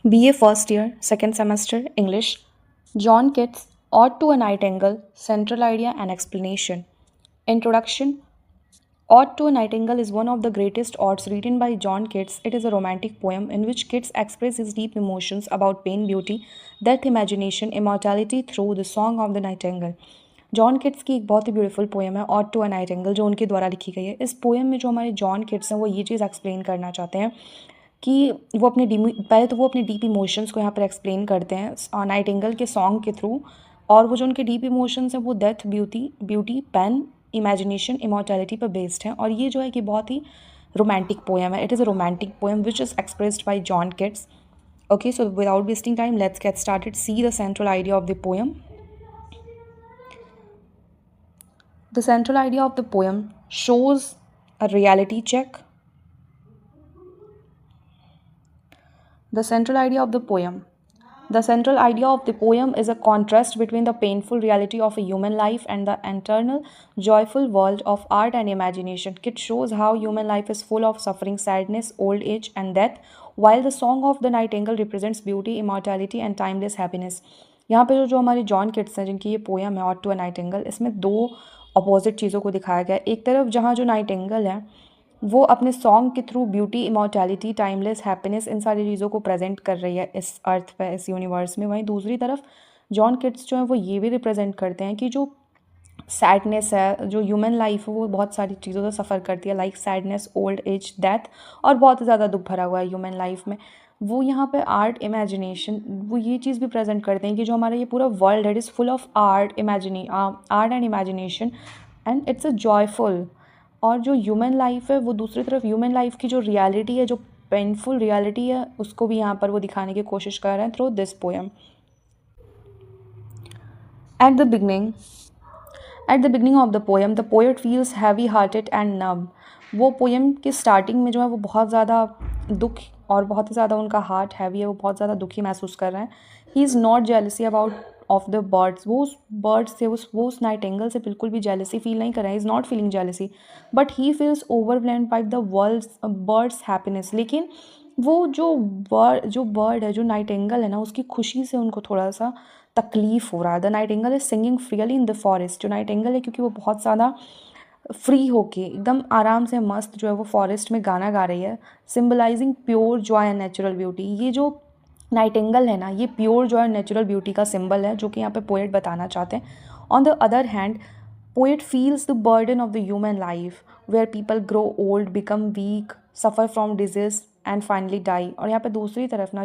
BA first year, second semester, English. John Keats, Ode to a Nightingale, Central Idea and Explanation. Introduction. Ode to a Nightingale is one of the greatest odes written by John Keats. It is a romantic poem in which Keats expresses his deep emotions about pain, beauty, death, imagination, immortality through the song of the nightingale. John Keats की एक बहुत ही beautiful poem है odd to a Nightingale जो उनके द्वारा लिखी गई है। इस पोएम में जो हमारे जॉन किट्स हैं वो ये चीज़ एक्सप्लेन करना चाहते हैं कि वो अपने पहले तो वो अपने डीप इमोशंस को यहाँ पर एक्सप्लेन करते हैं नाइटिंगेल के सॉन्ग के थ्रू। और वो जो उनके डीप इमोशंस हैं वो death, beauty, pain, imagination, immortality पर बेस्ड हैं। और ये जो है कि बहुत ही रोमांटिक पोएम है। It is a romantic poem which is expressed by John Keats. Okay, so without wasting time, let's get started. See the central idea of the poem. The central idea of the poem shows a reality check. The central idea of the poem. The central idea of the poem is a contrast between the painful reality of a human life and the eternal, joyful world of art and imagination. It shows how human life is full of suffering, sadness, old age, and death, while the song of the nightingale represents beauty, immortality, and timeless happiness. यहाँ पे जो हमारे John Keats हैं जिनकी ये poem है odd to a Nightingale, इसमें दो अपोजिट चीज़ों को दिखाया गया है। एक तरफ जहाँ जो नाइटिंगेल है वो अपने सॉन्ग के through beauty, immortality, timeless, happiness in सारी चीज़ों को प्रेजेंट कर रही है इस अर्थ पे, इस यूनिवर्स में। वहीं दूसरी तरफ जॉन किट्स जो है वो ये भी रिप्रेजेंट करते हैं कि जो सैडनेस है, जो ह्यूमन लाइफ है वो बहुत सारी चीज़ों से सफ़र करती है, like sadness, old age, death, और बहुत ज़्यादा दुख भरा हुआ है ह्यूमन लाइफ में। वो यहाँ पे आर्ट, इमेजिनेशन, वो ये चीज़ भी प्रेजेंट करते हैं कि जो हमारा ये पूरा वर्ल्ड है it is full of art and imagination and it's a joyful. और जो ह्यूमन लाइफ है वो दूसरी तरफ ह्यूमन लाइफ की जो रियलिटी है, जो पेनफुल रियलिटी है, उसको भी यहाँ पर वो दिखाने की कोशिश कर रहे हैं through this poem. At the beginning At the beginning of the poem, the poet feels heavy-hearted and numb. वो पोएम की स्टार्टिंग में जो है वो बहुत ज़्यादा दुख और बहुत ही ज़्यादा उनका हार्ट हैवी है, वो बहुत ज़्यादा दुखी महसूस कर रहे हैं। He is not jealousy about of the birds. वो उस बर्ड्स से वो उस नाइटिंगेल से बिल्कुल भी जेलसी फील नहीं कर रहे हैं। Is not feeling jealousy but he feels overwhelmed by the birds happiness. लेकिन वो जो बर्ड है, जो नाइटिंगेल है ना, उसकी खुशी से उनको थोड़ा सा तकलीफ़ हो रहा है। The Nightingale is singing freely in the forest. जो नाइटिंगेल है क्योंकि वो बहुत ज़्यादा फ्री होके एकदम आराम से मस्त जो है वो फॉरेस्ट में गाना गा रही है, symbolising pure joy and natural beauty. ये जो नाइटिंगेल है ना, ये pure joy and natural beauty का सिंबल है जो कि यहाँ पे पोएट बताना चाहते हैं। On the other hand, poet feels the burden of the human life where people grow old, become weak, suffer from disease and finally die. और यहाँ पे दूसरी तरफ ना